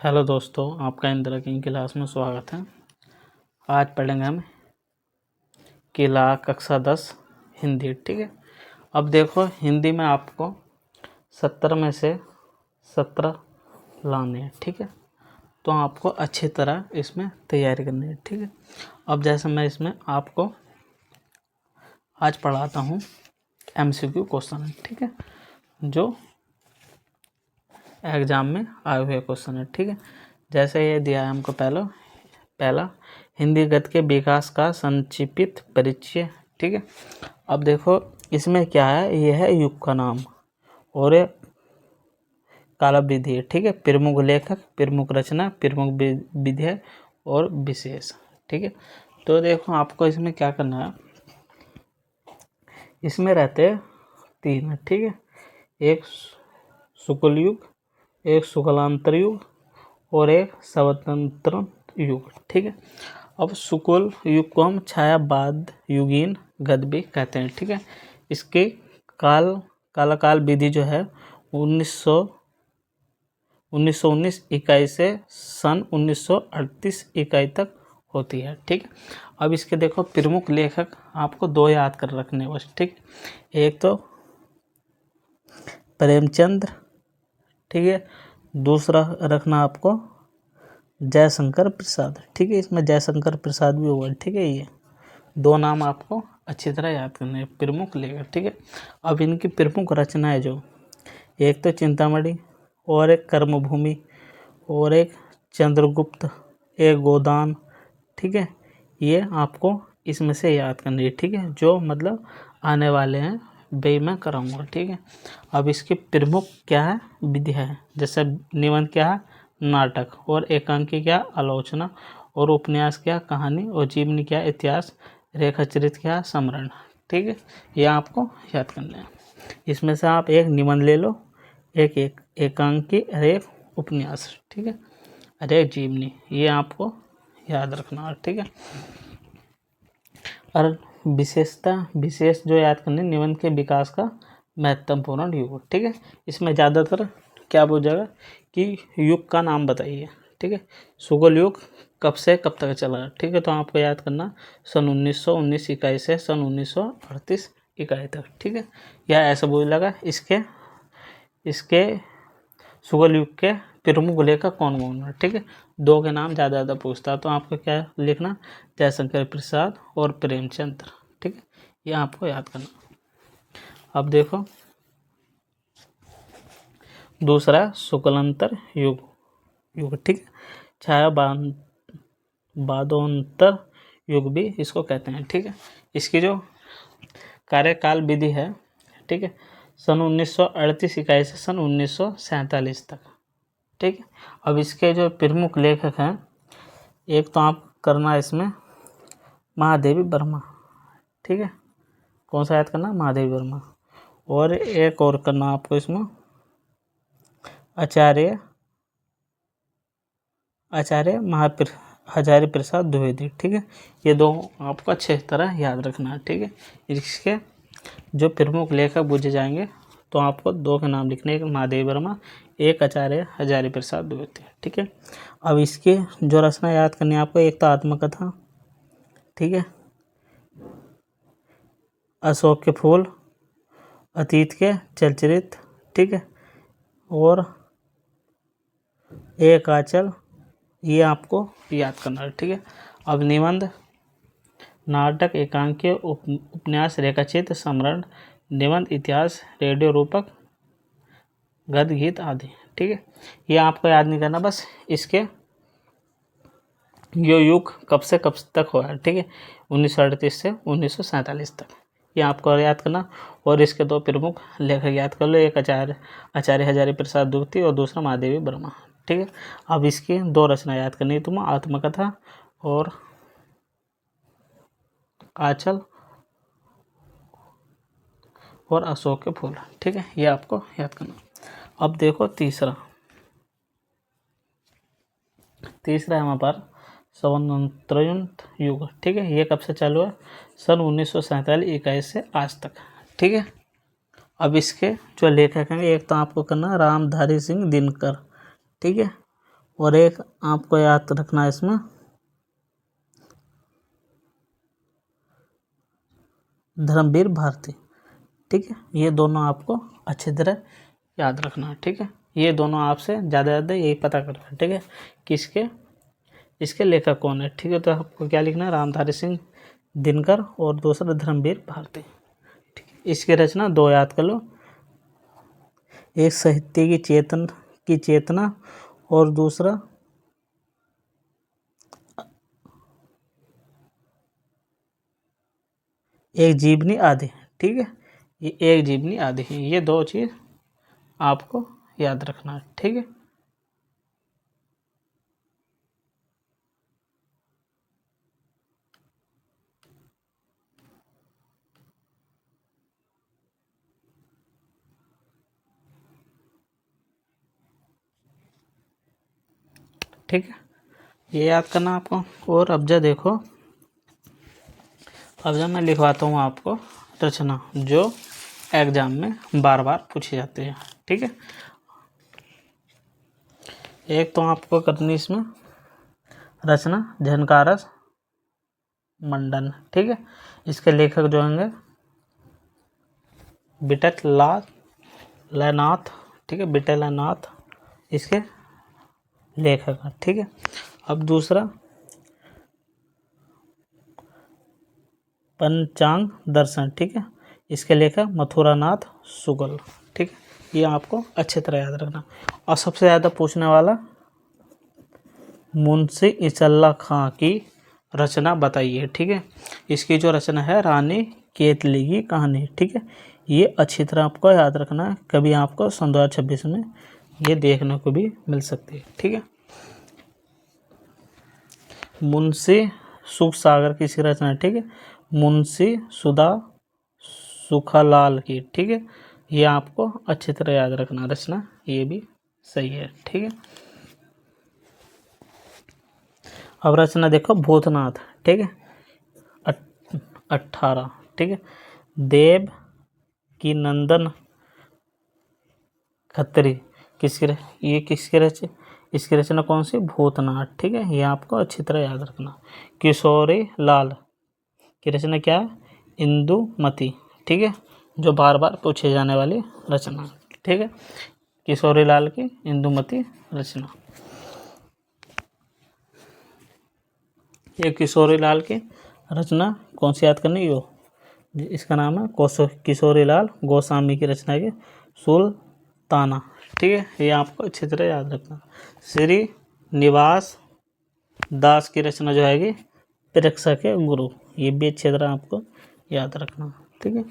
Hello दोस्तों, आपका इंदिरा की क्लास में स्वागत है। आज पढ़ेंगे हम किला कक्षा 10 हिंदी। ठीक है। अब देखो, हिंदी में आपको 70 में से 17 लाने हैं। ठीक है, तो आपको अच्छी तरह इसमें तैयारी करनी है। ठीक है। अब जैसे मैं इसमें आपको आज पढ़ाता हूँ MCQ क्वेश्चन है। ठीक है, जो एग्जाम में आए हुए क्वेश्चन है। ठीक है, जैसे ये दिया है हमको पहला हिंदी गद्य के विकास का संक्षिप्त परिचय। ठीक है। अब देखो इसमें क्या है, ये है युग का नाम और ये कालावधि है। ठीक है, प्रमुख लेखक, प्रमुख रचना, प्रमुख विधेय और विशेष। ठीक है, तो देखो आपको इसमें क्या करना है, इसमें रहते 3। ठीक है, एक शुक्ल युग, एक शुक्लांतर युग और एक स्वतंत्र युग। ठीक है, अब शुक्ल युग को हम छायावाद युगीन गद्य भी कहते हैं। ठीक है, इसके काल विधि जो है 1919 इकाई से सन 1938 इकाई तक होती है। ठीक है, अब इसके देखो प्रमुख लेखक आपको 2 याद कर रखने बस। ठीक, एक तो प्रेमचंद्र। ठीक है, दूसरा रखना आपको जयशंकर प्रसाद। ठीक है, इसमें जयशंकर प्रसाद भी होगा। ठीक है, ये 2 नाम आपको अच्छी तरह याद करने हैं, प्रमुख लेखक। ठीक है, अब इनकी प्रमुख रचनाएं जो, एक तो चिंतामणि और एक कर्मभूमि और एक चंद्रगुप्त, एक गोदान। ठीक है, ये आपको इसमें से याद करनी है। ठीक है, जो मतलब आने वाले हैं वे मैं कराऊंगा। ठीक है, अब इसकी प्रमुख क्या है, विधा है। जैसे निबंध क्या है, नाटक, और एकांकी क्या, आलोचना, और उपन्यास क्या, कहानी, और जीवनी क्या, इतिहास, रेखाचित्र क्या, स्मरण। ठीक है, ये आपको याद करना है। इसमें से आप एक निबंध ले लो, एक एकांकी और एक उपन्यास। ठीक है, और एक जीवनी, ये आपको याद रखना है। ठीक है, और विशेष जो याद करनी, निबंध के विकास का महत्वपूर्ण युग। ठीक है, इसमें ज़्यादातर क्या पूछेगा कि युग का नाम बताइए। ठीक है, शुक्ल युग कब से कब तक चला। ठीक है, तो आपको याद करना सन 1919 इकाई से सन 1938 इकाई तक। ठीक है, या ऐसा बोलेगा इसके शुक्ल युग के प्रमुख लेखक कौन कौन है। ठीक है, 2 के नाम ज़्यादा पूछता है, तो आपको क्या लिखना, जयशंकर प्रसाद और प्रेमचंद्र। ठीक है, ये आपको याद करना। अब देखो दूसरा शुक्लांतर युग। ठीक है, छायावादोत्तर युग भी इसको कहते हैं। ठीक है, इसकी जो कार्यकाल विधि है, ठीक है, सन 1938 इकाई से सन 1947 तक। ठीक है, अब इसके जो प्रमुख लेखक हैं, एक तो आप करना इसमें महादेवी वर्मा। ठीक है, कौन सा याद करना, महादेवी वर्मा। और एक और करना आपको इसमें आचार्य हजारी प्रसाद द्विवेदी। ठीक है, ये 2 आपको अच्छे तरह याद रखना है। ठीक है, इसके जो प्रमुख लेखक पूछे जाएंगे, तो आपको 2 के नाम लिखने, एक महादेवी वर्मा, एक आचार्य हजारी प्रसाद द्विवेदी। ठीक है, अब इसके जो रचना याद करनी है आपको, एक तो आत्मकथा, ठीक है, अशोक के फूल, अतीत के चलचित्र, ठीक है, और एक आंचल, ये आपको याद करना है। ठीक है, अब निबंध, नाटक, एकांकी, उपन्यास, रेखाचित्र, स्मरण, निबंध, इतिहास, रेडियो रूपक, गद्य, गीत आदि। ठीक है, ये आपको याद नहीं करना, बस इसके यो युग कब से कब तक हुआ है। ठीक है, 1938 से 1947 तक, ये आपको याद करना। और इसके 2 प्रमुख लेखक याद कर लो, एक आचार्य हजारी प्रसाद द्विवेदी और दूसरा महादेवी वर्मा। ठीक है, अब इसकी 2 रचना याद करनी है तुम, आत्मकथा और आंचल और अशोक के फूल। ठीक है, ये आपको याद करना। अब देखो तीसरा है हमारे पास स्वतंत्र युग। ठीक है, ये कब से चालू है, सन 1947 इकाई से आज तक। ठीक है, अब इसके जो लेखक हैं, एक तो आपको करना रामधारी सिंह दिनकर। ठीक है, और एक आपको याद रखना है इसमें धर्मवीर भारती। ठीक है, ये दोनों आपको अच्छी तरह याद रखना है। ठीक है, ये दोनों आपसे ज़्यादा यही पता करना है। ठीक है, किसके इसके लेखक कौन है। ठीक है, तो आपको क्या लिखना है, रामधारी सिंह दिनकर और दूसरा धर्मवीर भारती। ठीक है, इसकी रचना दो याद कर लो, एक साहित्य की चेतना और दूसरा एक जीवनी आदि। ठीक है, ये एक जीवनी आदि है, ये दो चीज़ आपको याद रखना है। ठीक है, ठीक है, ये याद करना आपको। और अब जब देखो, अब जब मैं लिखवाता हूँ आपको रचना जो एग्जाम में बार बार पूछी जाती है। ठीक है, एक तो आपको करनी इसमें रचना झनकारस मंडन। ठीक है, इसके लेखक जो होंगे विठलनाथ। ठीक है, विठलनाथ इसके लेखक हैं। ठीक है, अब दूसरा पंचांग दर्शन। ठीक है, इसके लेखक मथुरानाथ शुक्ल। ठीक है, ये आपको अच्छी तरह याद रखना। और सबसे ज़्यादा पूछने वाला मुंशी इचल्ला खां की रचना बताइए। ठीक है, इसकी जो रचना है रानी केतली की कहानी। ठीक है, ये अच्छी तरह आपको याद रखना है, कभी आपको सन 2026 में ये देखने को भी मिल सकती है। ठीक है, मुंशी सुख सागर की इसकी रचना है। ठीक है, मुंशी सुधा सुखालाल की। ठीक है, ये आपको अच्छी तरह याद रखना रचना, ये भी सही है। ठीक है, अब रचना देखो भूतनाथ। ठीक है, 18। ठीक है, देव की नंदन खत्री ये किसकी रचना, इसकी रचना कौन सी, भूतनाथ। ठीक है, ये आपको अच्छी तरह याद रखना। किशोरी लाल की रचना क्या है, इंदुमती। ठीक है, जो बार बार पूछे जाने वाली रचना। ठीक है, किशोरी लाल की इंदुमती रचना। ये किशोरी लाल की रचना कौन सी याद करनी, यो इसका नाम है किशोरी लाल गोस्वामी की रचना है सुल्ताना। ठीक है, ये आपको अच्छी तरह याद रखना। श्री निवास दास की रचना जो आएगी परीक्षा के गुरु, ये भी अच्छी तरह आपको याद रखना। ठीक है,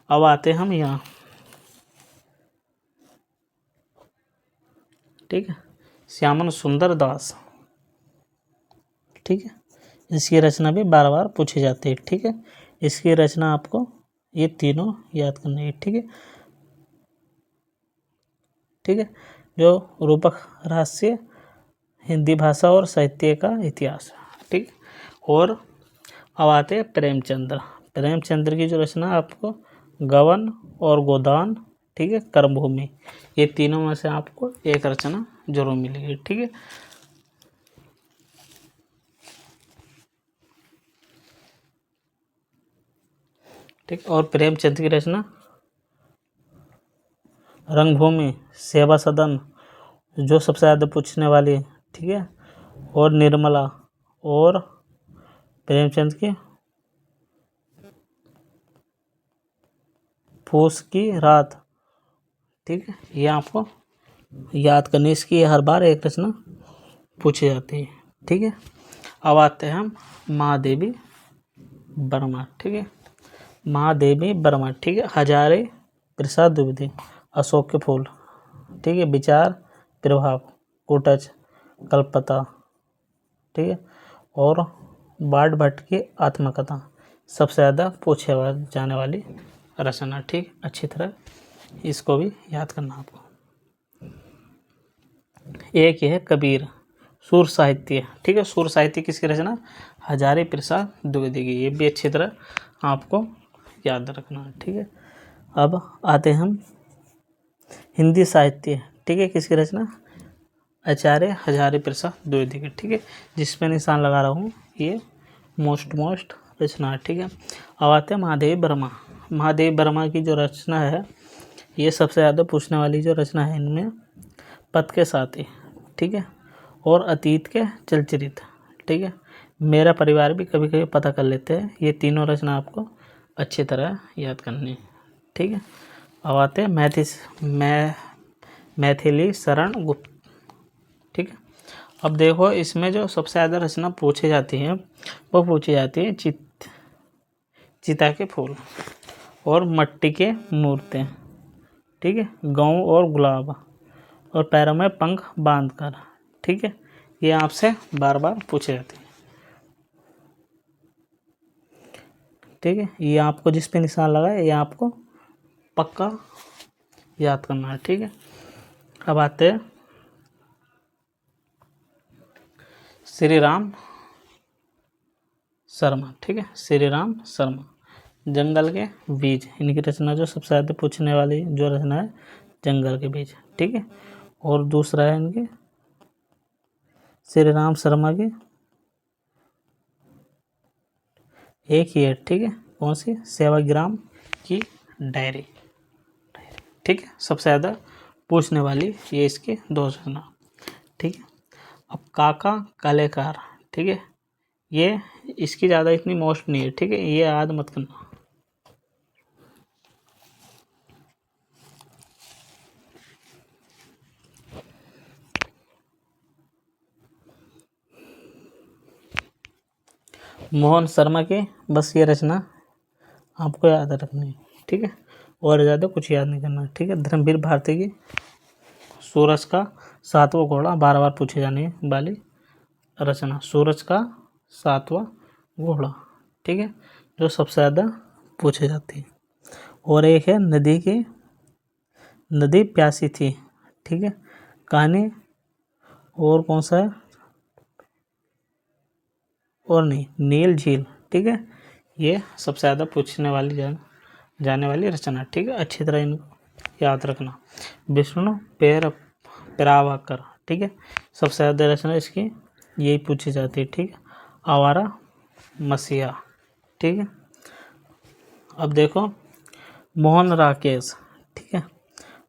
अब आते हम यहाँ। ठीक है, श्यामन सुंदर दास। ठीक है, इसकी रचना भी बार बार पूछी जाती है। ठीक है, इसकी रचना आपको ये तीनों याद करनी है। ठीक है, ठीक है, जो रूपक रहस्य हिंदी भाषा और साहित्य का इतिहास। ठीक, और अब आते हैं प्रेमचंद्र की जो रचना आपको गवन और गोदान। ठीक है, कर्मभूमि, ये तीनों में से आपको एक रचना जरूर मिलेगी। ठीक है, ठीक, और प्रेमचंद की रचना रंगभूमि, सेवा सदन जो सबसे ज़्यादा पूछने वाली। ठीक है, और निर्मला और प्रेमचंद की फूस की रात। ठीक है, ये आपको याद करनी, इसकी हर बार एक रचना पूछी जाती है। ठीक है, अब आते हैं हम महादेवी वर्मा। ठीक है, महादेवी वर्मा। ठीक है, हजारे प्रसाद द्विवेदी, अशोक के फूल। ठीक है, विचार प्रभाव, कुटच, कल्पता। ठीक है, और बाढ़ भट्ट की आत्मकथा सबसे ज़्यादा पूछे जाने वाली रचना। ठीक, अच्छी तरह इसको भी याद करना आपको। एक है कबीर सुर साहित्य। ठीक है, सुर साहित्य किसकी रचना, हजारे प्रसाद द्विवेदी की, ये भी अच्छी तरह आपको याद रखना है। ठीक है, अब आते हम हिंदी साहित्य। ठीक है, किसकी रचना, आचार्य हजारी प्रसाद द्विवेदी की, ठीक है। जिस पे निशान लगा रहा हूँ ये मोस्ट रचना है, ठीक है। अब आते हैं महादेव वर्मा। महादेव वर्मा की जो रचना है ये सबसे ज़्यादा पूछने वाली जो रचना है इनमें पथ के साथी, ठीक है, और अतीत के चलचरित्र, ठीक है, मेरा परिवार भी कभी कभी पता कर लेते हैं। ये तीनों रचना आपको अच्छी तरह याद करनी है, ठीक है। अब आते हैं मैथिली शरण गुप्त, ठीक है। अब देखो इसमें जो सबसे ज़्यादा रचना पूछी जाती है वो पूछी जाती है चिता के फूल और मट्टी के मूर्तें, ठीक है, गाँव और गुलाब और पैरों में पंख बांधकर, ठीक है। ये आपसे बार बार पूछे जाते हैं, ठीक है। ये आपको जिस पे निशान लगा है ये आपको पक्का याद करना है, ठीक है। अब आते हैं श्री राम शर्मा, ठीक है, श्री राम शर्मा जंगल के बीज, इनकी रचना जो सबसे ज़्यादा पूछने वाली जो रचना है जंगल के बीज, ठीक है। और दूसरा है इनके श्री राम शर्मा की एक ही है, ठीक है, कौन सी, सेवाग्राम की डायरी, ठीक है। सबसे ज़्यादा पूछने वाली ये इसकी दो रचना, ठीक है। अब काका कलेकार, ठीक है, ये इसकी ज़्यादा इतनी मोस्ट नहीं है, ठीक है, ये याद मत करना। मोहन शर्मा की बस ये रचना आपको याद रखनी है, ठीक है, और ज़्यादा कुछ याद नहीं करना, ठीक है। धर्मवीर भारती की सूरज का सातवां घोड़ा, बार बार पूछे जाने वाली रचना, सूरज का सातवां घोड़ा, ठीक है, जो सबसे ज़्यादा पूछे जाती है। और एक है नदी प्यासी थी, ठीक है, कहानी, और कौन सा है, और नहीं, नील झील, ठीक है। ये सबसे ज़्यादा पूछने वाली जाने वाली रचना, ठीक है, अच्छी तरह इनको याद रखना। विष्णु पेरावाकर, ठीक है, सबसे ज़्यादा रचना इसकी यही पूछी जाती है, ठीक है। आवारा मसीहा, ठीक है। अब देखो मोहन राकेश, ठीक है,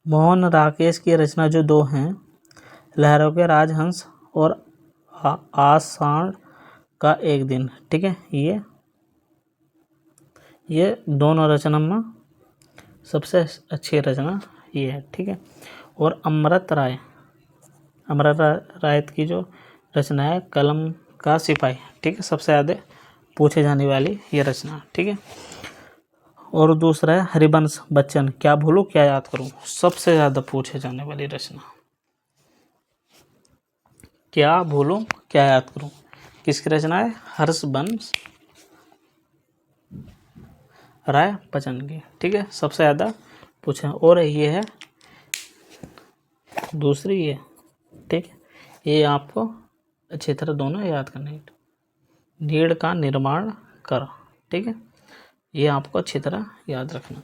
मोहन राकेश की रचना जो दो हैं, लहरों के राजहंस और आषाढ़ का एक दिन, ठीक है, ये दोनों रचना में सबसे अच्छी रचना ये है, ठीक है। और अमृत राय की जो रचना है कलम का सिपाही, ठीक है, सबसे ज़्यादा पूछे जाने वाली ये रचना, ठीक है। और दूसरा है हरिवंश बच्चन, क्या भूलूं क्या याद करूं, सबसे ज़्यादा पूछे जाने वाली रचना, क्या भूलूं क्या याद करूं, किसकी रचना है, हर्षवंश राय बच्चन की, ठीक है, सबसे ज़्यादा पूछा। और ये है दूसरी ये, ठीक है, ये आपको अच्छी तरह दोनों याद करने हैं। नीड़ का निर्माण कर, ठीक है, ये आपको अच्छी तरह याद रखना,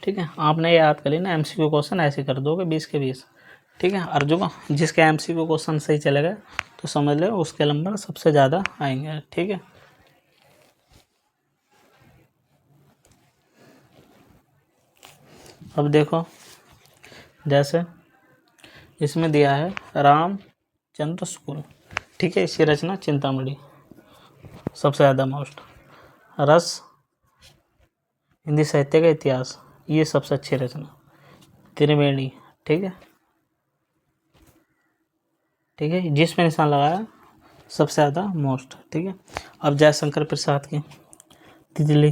ठीक है। आपने याद कर ली ना, एमसीक्यू क्वेश्चन ऐसे कर दोगे 20 के 20, ठीक है। और जो जिसके एमसीक्यू क्वेश्चन सही चलेगा तो समझ लो उसके नंबर सबसे ज़्यादा आएंगे, ठीक है। अब देखो जैसे इसमें दिया है रामचंद्र स्कूल, ठीक है, इसकी रचना चिंतामणि सबसे ज़्यादा मोस्ट, रस हिंदी साहित्य का इतिहास, ये सबसे अच्छी रचना, त्रिवेणी, ठीक है, ठीक है, जिसमें निशान लगाया सबसे ज़्यादा मोस्ट, ठीक है। अब जयशंकर प्रसाद की तितली,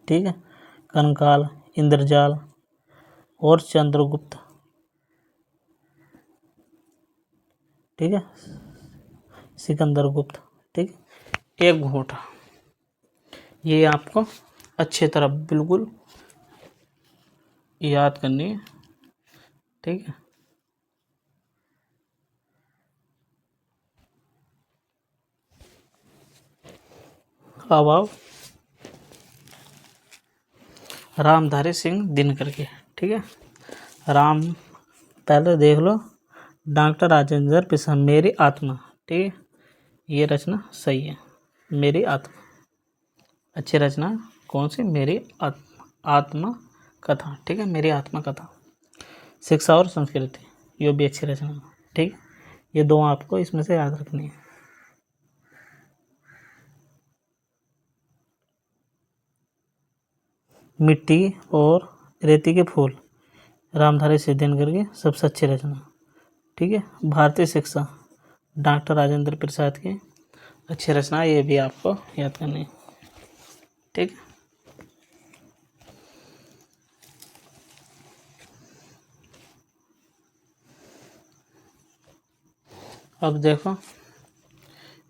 ठीक है, कंकाल, इंद्रजाल और चंद्रगुप्त, ठीक है, सिकंदर गुप्त, ठीक है, एक घूंटा, ये आपको अच्छी तरह बिल्कुल याद करनी है, ठीक है। अब रामधारी सिंह दिनकर के, ठीक है। राम पहले देख लो, डॉक्टर राजेंद्र प्रसाद मेरी आत्मा, ठीक है, ये रचना सही है। मेरी आत्मा अच्छी रचना कौन सी? मेरी आत्मा कथा, ठीक है, मेरी आत्मा कथा। शिक्षा और संस्कृति, ये भी अच्छी रचना है, ठीक है। ये दो आपको इसमें से याद रखनी है। मिट्टी और रेती के फूल, रामधारी सिंह दिनकर की सबसे अच्छी रचना, ठीक है। भारतीय शिक्षा, डॉक्टर राजेंद्र प्रसाद की अच्छी रचना, ये भी आपको याद करनी है, ठीक है। अब देखो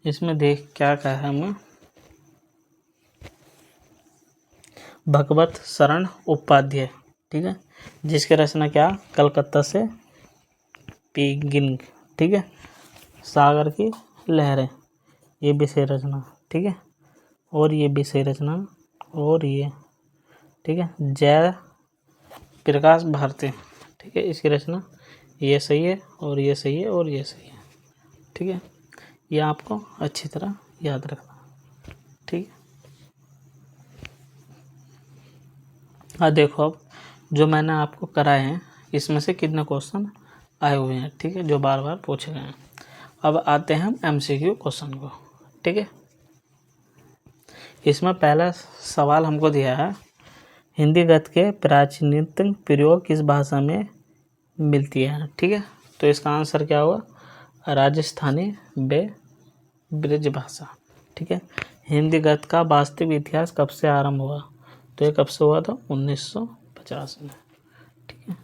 इसमें देख क्या कहा है हमें, भगवत शरण उपाध्याय, ठीक है, जिसकी रचना क्या? कलकत्ता से पिगिंग, ठीक है, सागर की लहरें, ये भी सही रचना, ठीक है। और ये भी सही रचना, और ये, ठीक है, जय प्रकाश भारती, ठीक है, इसकी रचना ये सही है, और ये सही है, और ये सही है, ठीक है। ये आपको अच्छी तरह याद रखना, ठीक है। हाँ देखो, अब जो मैंने आपको कराए हैं इसमें से कितने क्वेश्चन आए हुए हैं, ठीक है, जो बार बार पूछे गए हैं। अब आते हैं हम एमसीक्यू क्वेश्चन को, ठीक है। इसमें पहला सवाल हमको दिया है, हिंदी गद्य के प्राचीनतम प्रयोग किस भाषा में मिलती है, ठीक है। तो इसका आंसर क्या होगा? राजस्थानी ब्रिज भाषा, ठीक है। हिंदी गद्य का वास्तविक इतिहास कब से आरंभ हुआ? तो ये कब से हुआ था? 1950 में, ठीक है।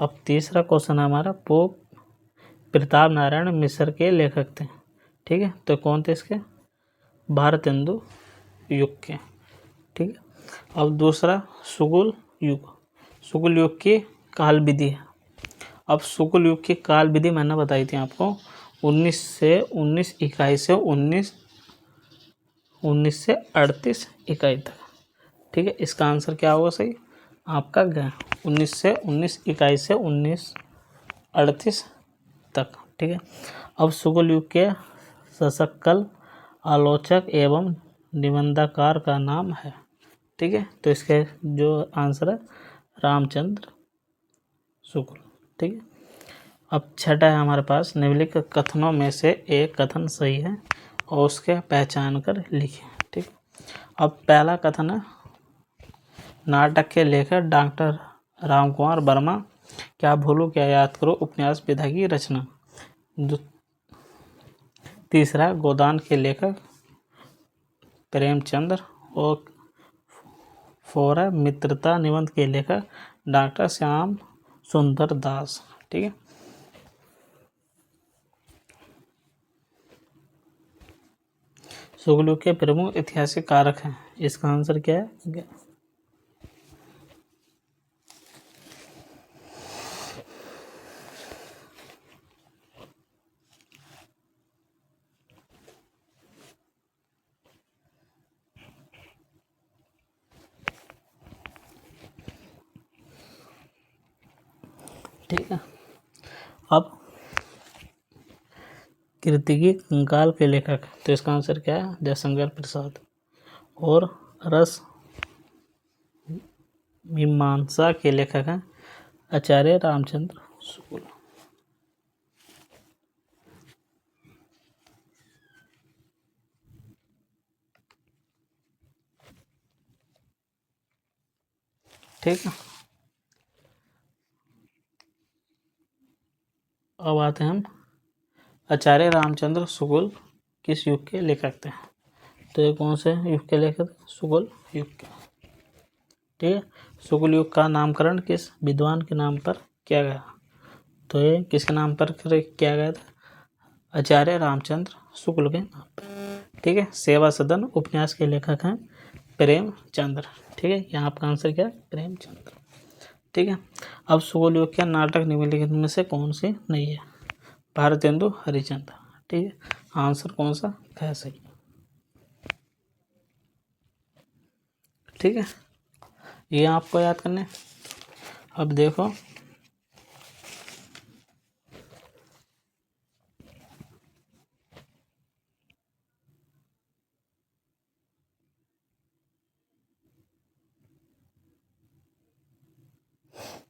अब तीसरा क्वेश्चन है हमारा, पोप प्रताप नारायण मिश्र के लेखक थे, ठीक है। तो कौन थे इसके? भारतेंदु युग के, ठीक है। अब दूसरा, सुगुल युग, सुगुल युग की काल विधि है। अब सुगुल युग की काल विधि मैंने बताई थी आपको, 19 से 1938 इकाई तक, ठीक है। इसका आंसर क्या होगा सही? आपका ग 19 इकाई से 1938 तक, ठीक है। अब सुगुल युग के सशक्कल आलोचक एवं निबंधकार का नाम है, ठीक है। तो इसके जो आंसर है रामचंद्र शुक्ल, ठीक है। अब छठा है हमारे पास, निम्नलिखित कथनों में से एक कथन सही है और उसके पहचान कर लिखें, ठीक। अब पहला कथन है, नाटक के लेखक डॉक्टर रामकुमार वर्मा, क्या भूलो क्या याद करो उपन्यास विधा की रचना। तीसरा, गोदान के लेखक प्रेमचंद्र, और फोरा मित्रता निबंध के लेखक डॉक्टर श्याम सुंदर दास, ठीक है। सुगुल युग के प्रमुख ऐतिहासिक कारक हैं, इसका आंसर क्या है? ठीक है। अब कीर्तिकी कंकाल के लेखक, तो इसका आंसर क्या है? जयशंकर प्रसाद। और रस मीमांसा के लेखक हैं आचार्य रामचंद्र शुक्ल। ठीक है। अब आते हैं हम, आचार्य रामचंद्र शुक्ल किस युग के लेखक थे? तो ये कौन से युग के लेखक? शुक्ल युग के, ठीक है। शुक्ल युग का नामकरण किस विद्वान के नाम पर किया गया? तो ये किसके नाम पर किया गया था? आचार्य रामचंद्र शुक्ल के नाम पर, ठीक है। सेवा सदन उपन्यास के लेखक हैं प्रेमचंद्र, ठीक है। यहाँ आपका आंसर क्या है? प्रेमचंद्र, ठीक है। अब शुक्ल युग के नाटक निम्नलिखित में से कौन सी नहीं है? भारतेंदु हरिश्चंद्र, ठीक है। आंसर कौन सा है सही? ठीक है, ये आपको याद करने। अब देखो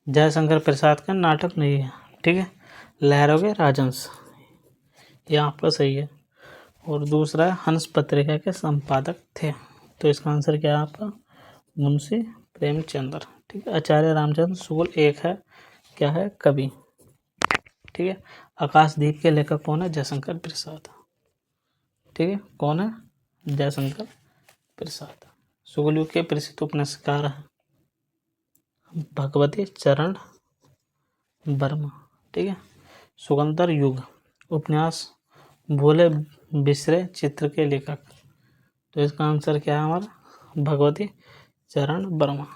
जयशंकर प्रसाद का नाटक नहीं है, ठीक है, लहरों के राजहंस, ये आपका सही है। और दूसरा है हंस पत्रिका के संपादक थे, तो इसका आंसर क्या है आपका मुंशी प्रेमचंद्र, ठीक है। आचार्य रामचंद्र शुक्ल एक है, क्या है, कवि, ठीक है। आकाशदीप के लेखक कौन है, जयशंकर प्रसाद, ठीक है। कौन है, जयशंकर प्रसाद। शुक्ल के प्रसिद्ध उपन्यासकार हैं भगवती चरण वर्मा, ठीक है। सुगंधर युग उपन्यास भूले बिसरे चित्र के लेखक, तो इसका आंसर क्या है हमारा भगवती चरण वर्मा।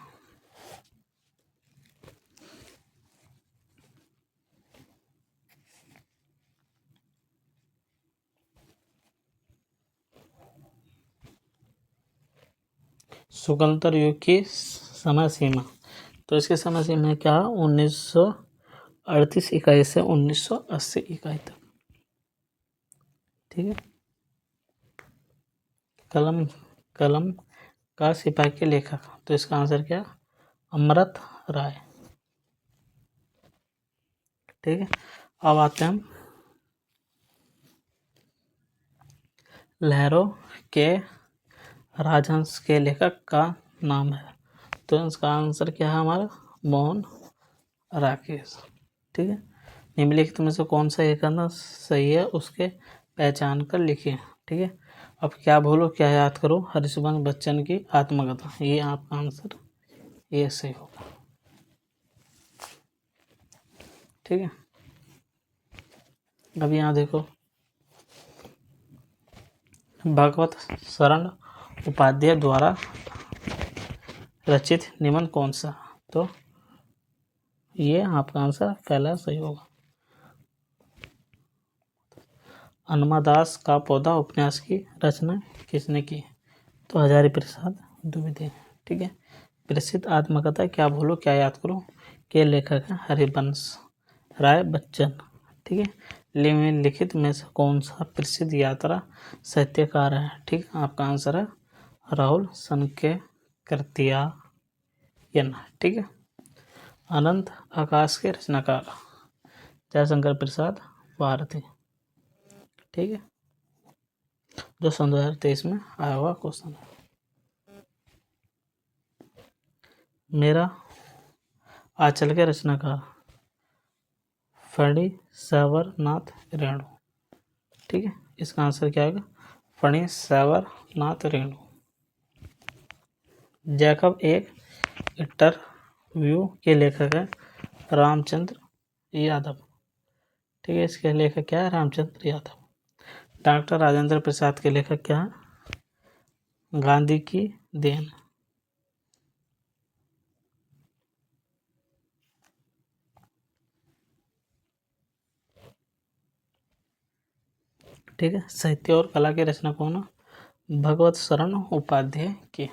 सुगंधर युग की समय सीमा, तो इसकी समय सीमा क्या है 1938 इकाई से 1980 इकाई तक, ठीक है। कलम कलम का सिपाही के लेखक, तो इसका आंसर क्या अमृत राय, ठीक है। अब आते हैं हम लहरों के राजहंस के लेखक का नाम है, तो इसका आंसर क्या है हमारा मोहन राकेश, ठीक है। निम्नलिखित में से कौन सा एक करना सही है उसके पहचान कर लिखिए, ठीक है। अब क्या बोलो क्या याद करो, हरिवंश बच्चन की आत्मकथा, ये आपका आंसर ये सही होगा, ठीक है। अब यहाँ देखो भगवत शरण उपाध्याय द्वारा रचित निबंध कौन सा, तो ये आपका आंसर पहला सही होगा। अन्नमादास का पौधा उपन्यास की रचना किसने की, तो हजारी प्रसाद द्विवेदी, ठीक है। प्रसिद्ध आत्मकथा क्या बोलो क्या याद करो के लेखक है हरिवंश राय बच्चन, ठीक है। निम्नलिखित में से कौन सा प्रसिद्ध यात्रा साहित्यकार है, ठीक है। आपका आंसर है राहुल संकेतकृत्यायन, ठीक है। अनंत आकाश के रचनाकार जयशंकर प्रसाद भारती, ठीक है। जो सन 2023 में आया हुआ क्वेश्चन है। मेरा आंचल के रचनाकार फणी सैवरनाथ रेणु, ठीक है। इसका आंसर क्या होगा फणी सैवरनाथ रेणु। जैकब एक इंटरव्यू के लेखक है रामचंद्र यादव, ठीक है। इसके लेखक क्या है रामचंद्र यादव। डॉक्टर राजेंद्र प्रसाद के लेखक क्या है गांधी की देन, ठीक है। साहित्य और कला की रचना कौन है भगवत शरण उपाध्याय की,